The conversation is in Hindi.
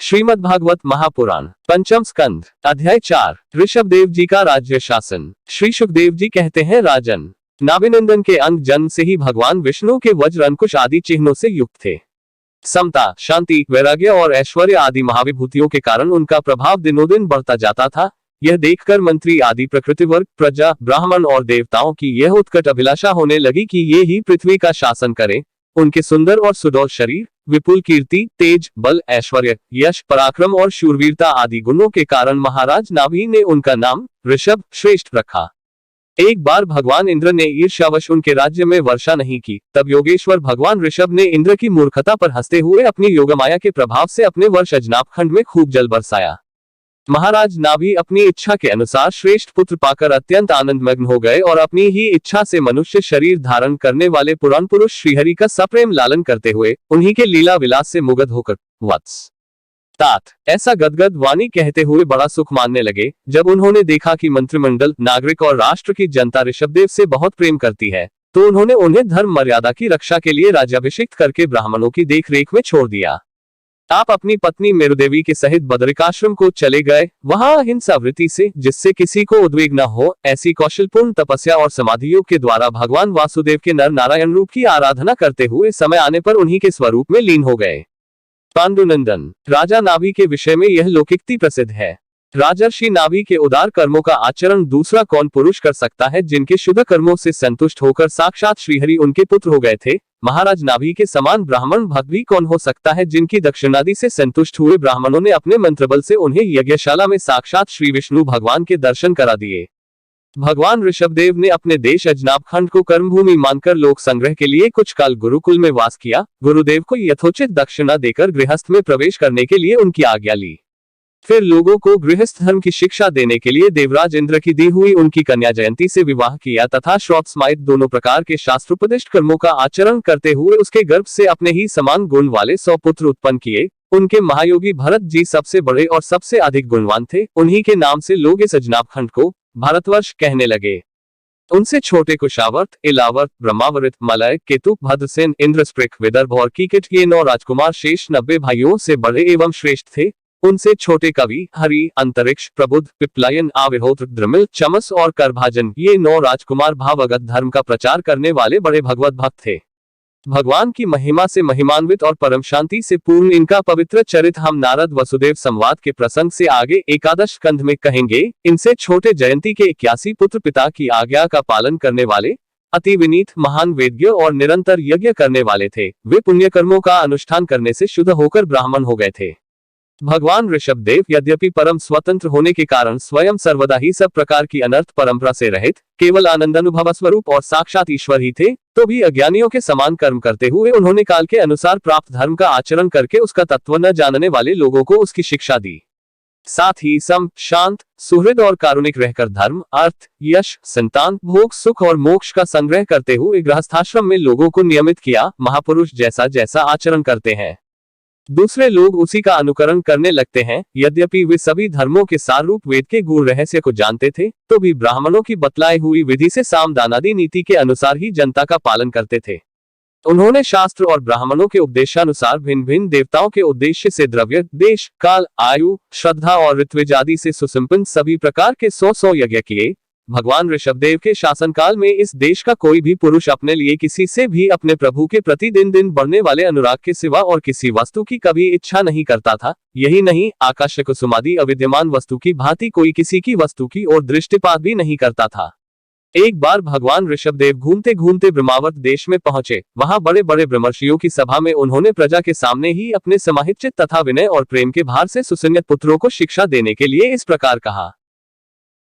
श्रीमद् भागवत महापुराण पंचम स्कंध अध्याय 4 ऋषभ देव जी का राज्य शासन। श्री सुखदेव जी कहते हैं, राजन, नाभिनंदन के अंग जन्म से ही भगवान विष्णु के वज्र अंकुश आदि चिन्हों से युक्त थे। समता, शांति, वैराग्य और ऐश्वर्य आदि महाविभूतियों के कारण उनका प्रभाव दिनों दिन बढ़ता जाता था। यह देखकर मंत्री आदि प्रकृति वर्ग, प्रजा, ब्राह्मण और देवताओं की यह उत्कट अभिलाषा होने लगी कि ये ही पृथ्वी का शासन करें। उनके सुंदर और सुडौल शरीर, विपुल कीर्ति, तेज, बल, ऐश्वर्य, यश, पराक्रम और शूरवीरता आदि गुणों के कारण महाराज नाभि ने उनका नाम ऋषभ श्रेष्ठ रखा। एक बार भगवान इंद्र ने ईर्ष्यावश उनके राज्य में वर्षा नहीं की। तब योगेश्वर भगवान ऋषभ ने इंद्र की मूर्खता पर हंसते हुए अपनी योगमाया के प्रभाव से अपने वर्ष अजनाभ खंड में खूब जल बरसाया। महाराज नाभि अपनी इच्छा के अनुसार श्रेष्ठ पुत्र पाकर अत्यंत आनंदमग्न हो गए और अपनी ही इच्छा से मनुष्य शरीर धारण करने वाले पुराण पुरुष श्रीहरि का सप्रेम लालन करते हुए उन्हीं के लीला विलास से मुग्ध होकर वत्स तात ऐसा गदगद वाणी कहते हुए बड़ा सुख मानने लगे। जब उन्होंने देखा कि मंत्रिमंडल, नागरिक और राष्ट्र की जनता ऋषभदेव से बहुत प्रेम करती है, तो उन्होंने उन्हें धर्म मर्यादा की रक्षा के लिए राज्याभिषिक्त करके ब्राह्मणों की देखरेख में छोड़ दिया। आप अपनी पत्नी मेरुदेवी के सहित बदरिकाश्रम को चले गए। वहां अहिंसा वृत्ति से, जिससे किसी को उद्वेग न हो, ऐसी कौशलपूर्ण तपस्या और समाधि योग के द्वारा भगवान वासुदेव के नर नारायण रूप की आराधना करते हुए समय आने पर उन्हीं के स्वरूप में लीन हो गए। पांडुनंदन, राजा नाभि के विषय में यह लोकोक्ति प्रसिद्ध है। राजर्षि नाभि के उदार कर्मों का आचरण दूसरा कौन पुरुष कर सकता है, जिनके शुद्ध कर्मों से संतुष्ट होकर साक्षात श्रीहरि उनके पुत्र हो गए थे। महाराज नाभि के समान ब्राह्मण भक्त भी कौन हो सकता है, जिनकी दक्षिणादि से संतुष्ट हुए ब्राह्मणों ने अपने मंत्रबल से उन्हें यज्ञशाला में साक्षात श्री विष्णु भगवान के दर्शन करा दिए। भगवान ऋषभदेव ने अपने देश अजनाभ खंड को कर्मभूमि मानकर लोक संग्रह के लिए कुछ काल गुरुकुल में वास किया। गुरुदेव को यथोचित दक्षिणा देकर गृहस्थ में प्रवेश करने के लिए उनकी आज्ञा ली। फिर लोगों को गृहस्थ धर्म की शिक्षा देने के लिए देवराज इंद्र की दी हुई उनकी कन्या जयंती से विवाह किया तथा श्रौत स्माइत दोनों प्रकार के शास्त्रोपदिष्ट कर्मों का आचरण करते हुए उसके गर्भ से अपने ही समान गुण वाले 100 पुत्र उत्पन्न किए। उनके महायोगी भरत जी सबसे बड़े और सबसे अधिक गुणवान थे। उन्हीं के नाम से लोग इस अजनाभ खंड को भारतवर्ष कहने लगे। उनसे छोटे कुशावर्त, इलावर्त, ब्रह्मावृत, मलय, केतु, भद्रसेन, इंद्रस्पृक, विदर्भ और कीकट ये 9 राजकुमार शेष 90 भाइयों से बड़े एवं श्रेष्ठ थे। उनसे छोटे कवि हरि, अंतरिक्ष, प्रबुद्ध, पिप्लायन, आविर्होत्र, द्रमिल, चमस और करभाजन ये 9 राजकुमार भावगत धर्म का प्रचार करने वाले बड़े भगवत भक्त थे। भगवान की महिमा से महिमान्वित और परम शांति से पूर्ण इनका पवित्र चरित्र हम नारद वसुदेव संवाद के प्रसंग से आगे एकादश स्कंध में कहेंगे। इनसे छोटे जयंती के 81 पुत्र पिता की आज्ञा का पालन करने वाले, अति विनीत, महान वेद्य और निरंतर यज्ञ करने वाले थे। वे पुण्य कर्मों का अनुष्ठान करने से शुद्ध होकर ब्राह्मण हो गए थे। भगवान ऋषभदेव यद्यपि परम स्वतंत्र होने के कारण स्वयं सर्वदा ही सब प्रकार की अनर्थ परंपरा से रहित, केवल आनंदानुभव स्वरूप और साक्षात ईश्वर ही थे, तो भी अज्ञानियों के समान कर्म करते हुए उन्होंने काल के अनुसार प्राप्त धर्म का आचरण करके उसका तत्व न जानने वाले लोगों को उसकी शिक्षा दी। साथ ही सम, शांत, सुहृद और कारुणिक रहकर धर्म, अर्थ, यश, संतान, भोग, सुख और मोक्ष का संग्रह करते हुए गृहस्थाश्रम में लोगों को नियमित किया। महापुरुष जैसा जैसा आचरण करते हैं, दूसरे लोग उसी का अनुकरण करने लगते हैं। यद्यपि वे सभी धर्मों के सार रूप वेद के गूढ़ रहस्य को जानते थे, तो भी ब्राह्मणों की बतलाई हुई विधि से साम दानादि नीति के अनुसार ही जनता का पालन करते थे। उन्होंने शास्त्र और ब्राह्मणों के उपदेशानुसार भिन्न भिन्न देवताओं के उद्देश्य से द्रव्य, देश, काल, आयु, श्रद्धा और ऋत्विज आदि से सुसंपन्न सभी प्रकार के 100 यज्ञ किए। भगवान ऋषभदेव के शासनकाल में इस देश का कोई भी पुरुष अपने लिए किसी से भी अपने प्रभु के प्रति दिन दिन बढ़ने वाले अनुराग के सिवा और किसी वस्तु की कभी इच्छा नहीं करता था। यही नहीं, आकाश कुसुमादि अविद्यमान वस्तु की भांति कोई किसी की वस्तु की ओर दृष्टिपात भी नहीं करता था। एक बार भगवान ऋषभदेव घूमते घूमते ब्रह्मावर्त देश में पहुंचे। वहां बड़े बड़े ब्रह्मर्षियों की सभा में उन्होंने प्रजा के सामने ही अपने समाहित चित्त तथा विनय और प्रेम के भार से सुसंगत पुत्रों को शिक्षा देने के लिए इस प्रकार कहा।